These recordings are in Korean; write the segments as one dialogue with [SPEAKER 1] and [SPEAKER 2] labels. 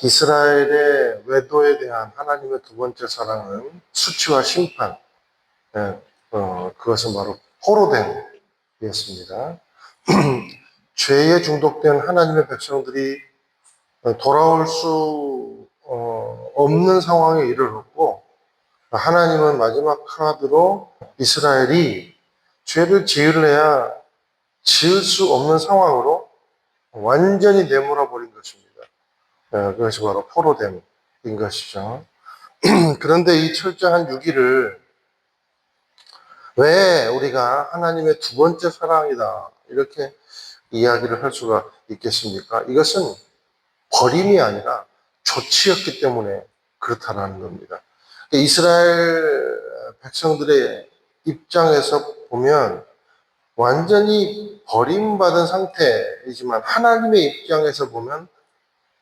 [SPEAKER 1] 이스라엘의 외도에 대한 하나님의 두 번째 사랑은 수치와 심판, 그것은 바로 포로됨이었습니다. 죄에 중독된 하나님의 백성들이 돌아올 수 없는 상황에 이르렀고, 하나님은 마지막 카드로 이스라엘이 죄를 지으려야 지을 수 없는 상황으로 완전히 내몰아 버린 것입니다. 그것이 바로 포로됨인 것이죠. 그런데 이 철저한 유기를 왜 우리가 하나님의 두 번째 사랑이다 이렇게 이야기를 할 수가 있겠습니까? 이것은 버림이 아니라 조치였기 때문에 그렇다는 겁니다. 이스라엘 백성들의 입장에서 보면 완전히 버림받은 상태이지만 하나님의 입장에서 보면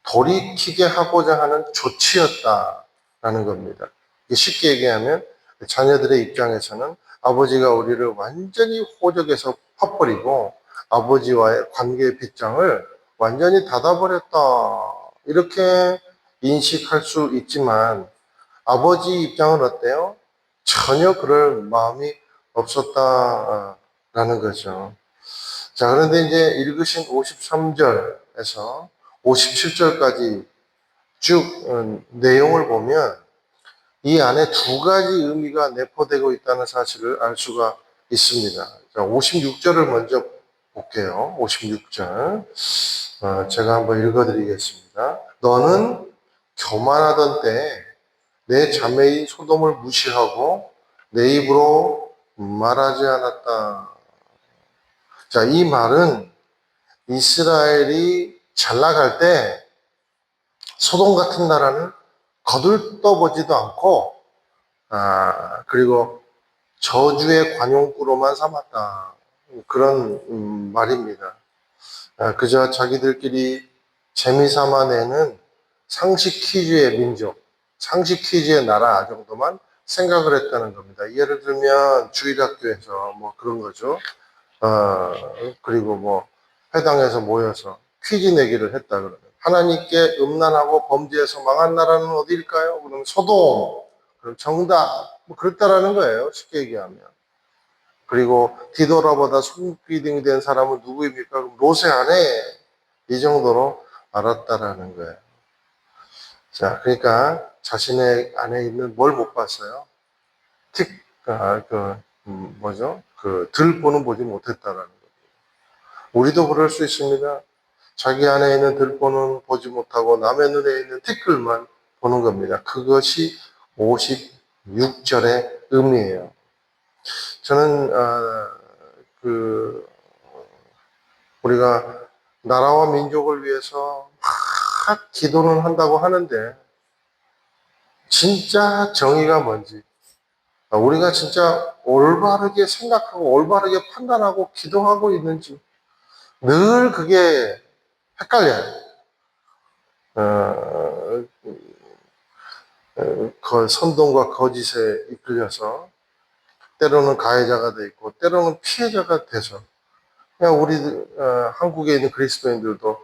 [SPEAKER 1] 돌이키게 하고자 하는 조치였다라는 겁니다. 쉽게 얘기하면 자녀들의 입장에서는 아버지가 우리를 완전히 호적에서 팍버리고 아버지와의 관계의 빗장을 완전히 닫아버렸다 이렇게 인식할 수 있지만 아버지 입장은 어때요? 전혀 그럴 마음이 없었다라는 거죠. 자, 그런데 이제 읽으신 53절에서 57절까지 쭉 내용을 보면 이 안에 두 가지 의미가 내포되고 있다는 사실을 알 수가 있습니다. 자, 56절을 먼저 볼게요. 56절. 제가 한번 읽어드리겠습니다. 너는 교만하던 때에 내 자매인 소돔을 무시하고 내 입으로 말하지 않았다. 자, 이 말은 이스라엘이 잘 나갈 때 소돔 같은 나라는 거들떠보지도 않고 그리고 저주의 관용구로만 삼았다. 그런 말입니다. 그저 자기들끼리 재미삼아 내는 상식 퀴즈의 민족, 상식 퀴즈의 나라 정도만 생각을 했다는 겁니다. 예를 들면 주일학교에서 뭐 그런 거죠. 그리고 뭐 회당에서 모여서 퀴즈 내기를 했다 그러면 하나님께 음란하고 범죄해서 망한 나라는 어디일까요? 그러면 소돔. 그럼 정답. 뭐 그렇다라는 거예요. 쉽게 얘기하면. 그리고 디도라보다 손기둥이 된 사람은 누구입니까? 그럼 롯의 아내. 이 정도로 알았다라는 거예요. 자, 그러니까 자신의 안에 있는 뭘 못 봤어요? 들보는 보지 못했다라는 거예요. 우리도 그럴 수 있습니다. 자기 안에 있는 들보는 보지 못하고 남의 눈에 있는 티끌만 보는 겁니다. 그것이 56절의 의미예요. 저는 우리가 나라와 민족을 위해서 막 기도는 한다고 하는데 진짜 정의가 뭔지 우리가 진짜 올바르게 생각하고 올바르게 판단하고 기도하고 있는지 늘 그게 헷갈려요. 선동과 거짓에 이끌려서 때로는 가해자가 돼 있고 때로는 피해자가 돼서 그냥 우리 한국에 있는 그리스도인들도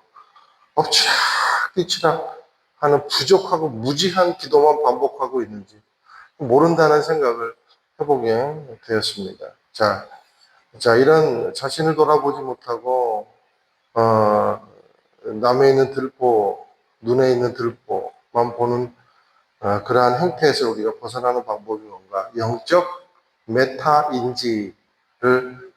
[SPEAKER 1] 엎치락뒤치락 하는 부족하고 무지한 기도만 반복하고 있는지 모른다는 생각을 해보게 되었습니다. 자, 이런 자신을 돌아보지 못하고 남에 있는 들보, 눈에 있는 들보만 보는 그러한 행태에서 우리가 벗어나는 방법이 뭔가? 영적 메타인지를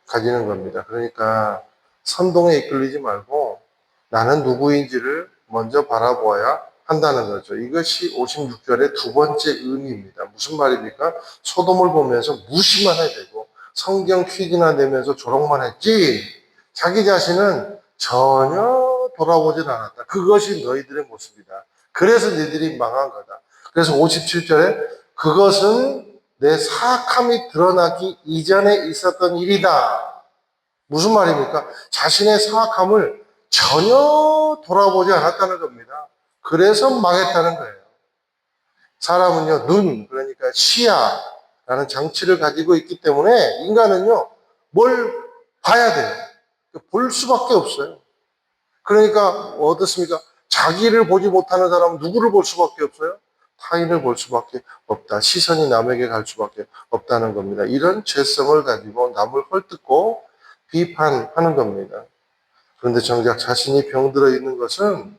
[SPEAKER 1] 가지는 겁니다. 그러니까 선동에 이끌리지 말고 나는 누구인지를 먼저 바라보아야 한다는 거죠. 이것이 56절의 두 번째 의미입니다. 무슨 말입니까? 소돔을 보면서 무시만 해야 되고 성경 퀴즈나 내면서 조롱만 했지 자기 자신은 전혀 돌아보질 않았다. 그것이 너희들의 모습이다. 그래서 너희들이 망한 거다. 그래서 57절에 그것은 내 사악함이 드러나기 이전에 있었던 일이다. 무슨 말입니까? 자신의 사악함을 전혀 돌아보지 않았다는 겁니다. 그래서 망했다는 거예요. 사람은요, 그러니까 시야라는 장치를 가지고 있기 때문에 인간은요, 뭘 봐야 돼요. 볼 수밖에 없어요. 그러니까 어떻습니까? 자기를 보지 못하는 사람은 누구를 볼 수밖에 없어요? 타인을 볼 수밖에 없다. 시선이 남에게 갈 수밖에 없다는 겁니다. 이런 죄성을 가지고 남을 헐뜯고 비판하는 겁니다. 그런데 정작 자신이 병들어 있는 것은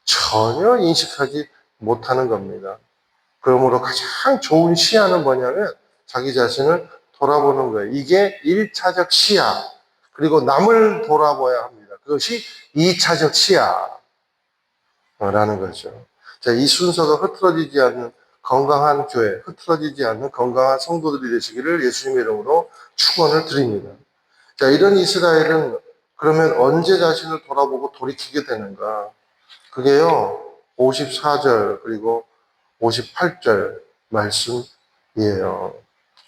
[SPEAKER 1] 전혀 인식하지 못하는 겁니다. 그러므로 가장 좋은 시야는 뭐냐면 자기 자신을 돌아보는 거예요. 이게 1차적 시야. 그리고 남을 돌아봐야 합니다. 그것이 2차적 시야라는 거죠. 자, 이 순서가 흐트러지지 않는 건강한 교회, 흐트러지지 않는 건강한 성도들이 되시기를 예수님의 이름으로 축원을 드립니다. 자, 이런 이스라엘은 그러면 언제 자신을 돌아보고 돌이키게 되는가? 그게요, 54절 그리고 58절 말씀이에요.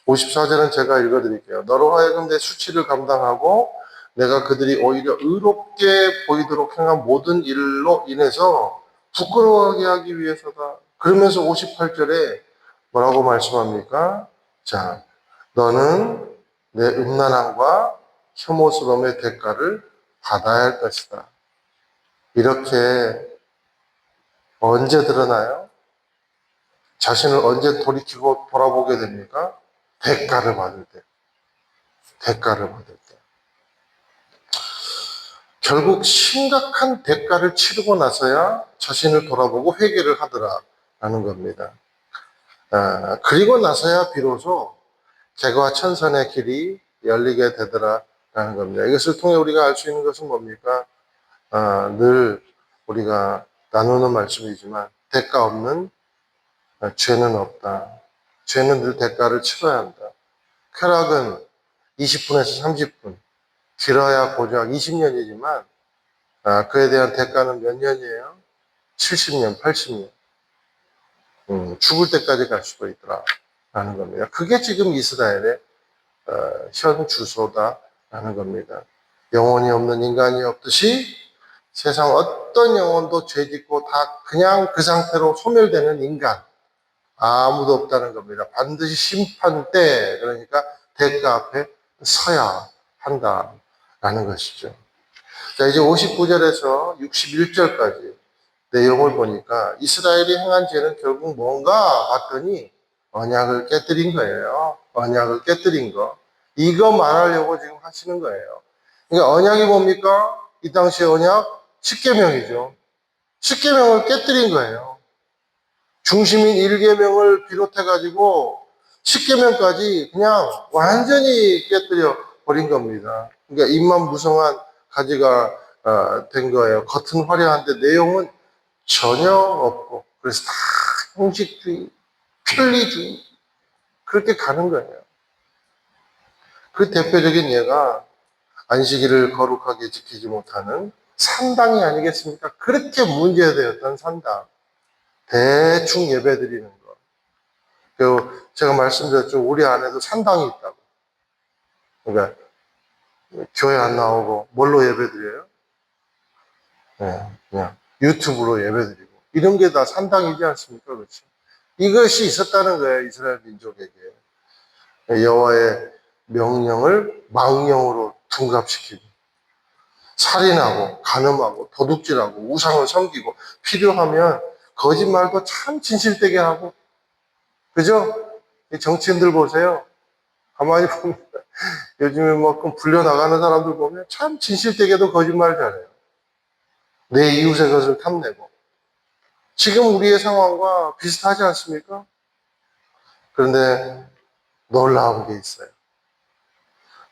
[SPEAKER 1] 54절은 제가 읽어드릴게요. 너로 하여금 내 수치를 감당하고 내가 그들이 오히려 의롭게 보이도록 행한 모든 일로 인해서 부끄러워하게 하기 위해서다. 그러면서 58절에 뭐라고 말씀합니까? 자, 너는 내 음란함과 혐오스러움의 대가를 받아야 할 것이다. 이렇게 언제 드러나요? 자신을 언제 돌이키고 돌아보게 됩니까? 대가를 받을 때. 대가를 받을 때. 결국 심각한 대가를 치르고 나서야 자신을 돌아보고 회개를 하더라라는 겁니다. 그리고 나서야 비로소 개과 천선의 길이 열리게 되더라라는 겁니다. 이것을 통해 우리가 알 수 있는 것은 뭡니까? 늘 우리가 나누는 말씀이지만 대가 없는 죄는 없다. 죄는 늘 대가를 치러야 한다. 쾌락은 20분에서 30분, 길어야 고작 20년이지만 그에 대한 대가는 몇 년이에요? 70년, 80년. 죽을 때까지 갈 수도 있더라라는 겁니다. 그게 지금 이스라엘의 현 주소다라는 겁니다. 영혼이 없는 인간이 없듯이 세상 어떤 영혼도 죄짓고 다 그냥 그 상태로 소멸되는 인간 아무도 없다는 겁니다. 반드시 심판 때, 그러니까 대가 앞에 서야 한다라는 것이죠. 자, 이제 59절에서 61절까지 내용을 보니까 이스라엘이 행한 죄는 결국 뭔가 봤더니 언약을 깨뜨린 거예요. 언약을 깨뜨린 거. 이거 말하려고 지금 하시는 거예요. 그러니까 언약이 뭡니까? 이 당시의 언약? 십계명이죠. 십계명을 깨뜨린 거예요. 중심인 1계명을 비롯해가지고 10계명까지 그냥 완전히 깨뜨려 버린 겁니다. 그러니까 입만 무성한 가지가 된 거예요. 겉은 화려한데 내용은 전혀 없고, 그래서 다 형식주의, 편리주의 그렇게 가는 거예요. 그 대표적인 예가 안식일을 거룩하게 지키지 못하는 산당이 아니겠습니까? 그렇게 문제되었던 산당. 대충 예배 드리는 거. 그 제가 말씀드렸죠. 우리 안에도 산당이 있다고. 그러니까 교회 안 나오고 뭘로 예배 드려요? 네, 그냥 유튜브로 예배 드리고. 이런 게 다 산당이지 않습니까? 그렇죠? 이것이 있었다는 거예요. 이스라엘 민족에게. 여호와의 명령을 망령으로 둔갑시키고 살인하고 간음하고 도둑질하고 우상을 섬기고 필요하면 거짓말도 참 진실되게 하고 그죠? 정치인들 보세요. 가만히 보면 요즘에 뭐 불려나가는 사람들 보면 참 진실되게도 거짓말 잘해요. 내 이웃의 것을 탐내고. 지금 우리의 상황과 비슷하지 않습니까? 그런데 놀라운 게 있어요.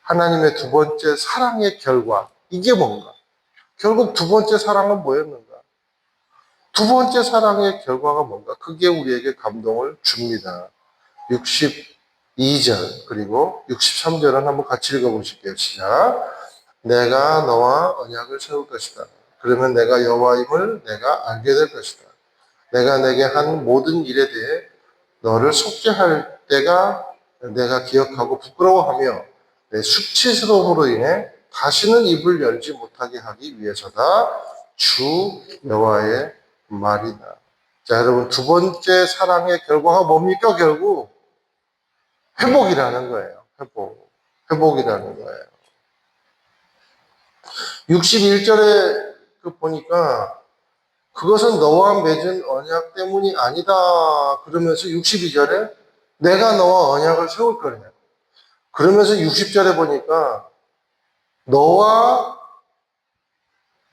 [SPEAKER 1] 하나님의 두 번째 사랑의 결과. 이게 뭔가? 결국 두 번째 사랑은 뭐였는가? 두 번째 사랑의 결과가 뭔가? 그게 우리에게 감동을 줍니다. 62절 그리고 63절은 한번 같이 읽어보실게요. 시작. 내가 너와 언약을 세울 것이다. 그러면 내가 여호와임을 내가 알게 될 것이다. 내가 내게 한 모든 일에 대해 너를 속죄할 때가 내가 기억하고 부끄러워하며 내 수치스러움으로 인해 다시는 입을 열지 못하게 하기 위해서다. 주 여호와의 말이다. 자, 여러분 두 번째 사랑의 결과가 뭡니까? 결국 회복이라는 거예요. 회복이라는 거예요. 61절에 보니까 그것은 너와 맺은 언약 때문이 아니다. 그러면서 62절에 내가 너와 언약을 세울 거냐. 그러면서 60절에 보니까 너와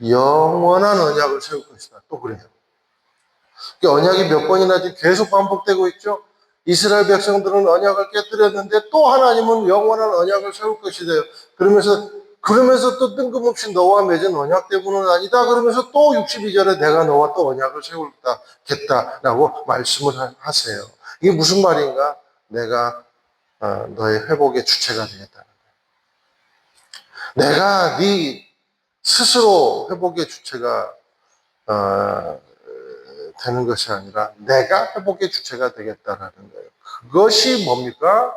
[SPEAKER 1] 영원한 언약을 세울 것이다. 또 그래요. 언약이 몇 번이나 지금 계속 반복되고 있죠. 이스라엘 백성들은 언약을 깨뜨렸는데 또 하나님은 영원한 언약을 세울 것이다. 그러면서 또 뜬금없이 너와 맺은 언약 때문은 아니다. 그러면서 또 62절에 내가 너와 또 언약을 세우겠다라고 말씀을 하세요. 이게 무슨 말인가? 내가 너의 회복의 주체가 되겠다. 내가 네 스스로 회복의 주체가 되는 것이 아니라 내가 회복의 주체가 되겠다라는 거예요. 그것이 뭡니까?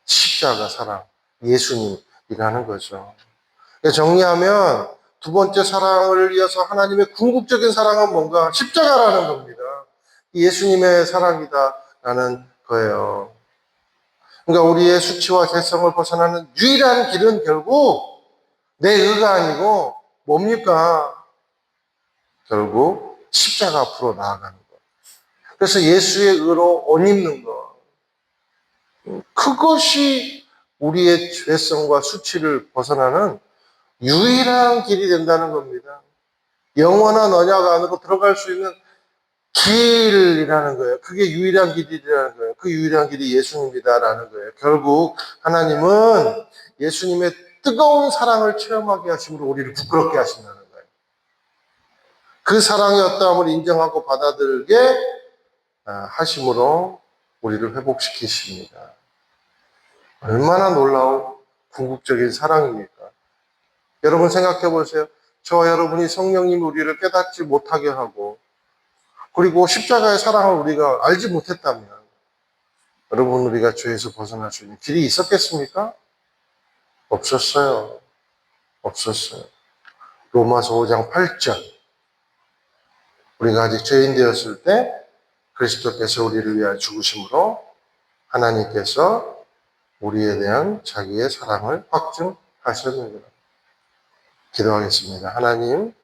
[SPEAKER 1] 십자가 사랑, 예수님이라는 거죠. 정리하면 두 번째 사랑을 이어서 하나님의 궁극적인 사랑은 뭔가? 십자가라는 겁니다. 예수님의 사랑이다라는 거예요. 그러니까 우리의 수치와 죄성을 벗어나는 유일한 길은 결국 내 의가 아니고 뭡니까? 결국 십자가 앞으로 나아가는 것. 그래서 예수의 의로 옷 입는 것. 그것이 우리의 죄성과 수치를 벗어나는 유일한 길이 된다는 겁니다. 영원한 언약 안으로 들어갈 수 있는 길이라는 거예요. 그게 유일한 길이라는 거예요. 그 유일한 길이 예수님이다라는 거예요. 결국 하나님은 예수님의 뜨거운 사랑을 체험하게 하심으로 우리를 부끄럽게 하신다는 거예요. 그 사랑의 어떠함을 인정하고 받아들게 하심으로 우리를 회복시키십니다. 얼마나 놀라운 궁극적인 사랑입니까? 여러분 생각해 보세요. 저와 여러분이 성령님이 우리를 깨닫지 못하게 하고 그리고 십자가의 사랑을 우리가 알지 못했다면 여러분 우리가 죄에서 벗어날 수 있는 길이 있었겠습니까? 없었어요. 없었어요. 로마서 5장 8절 우리가 아직 죄인 되었을 때 그리스도께서 우리를 위하여 죽으심으로 하나님께서 우리에 대한 자기의 사랑을 확증하셨느니라. 기도하겠습니다. 하나님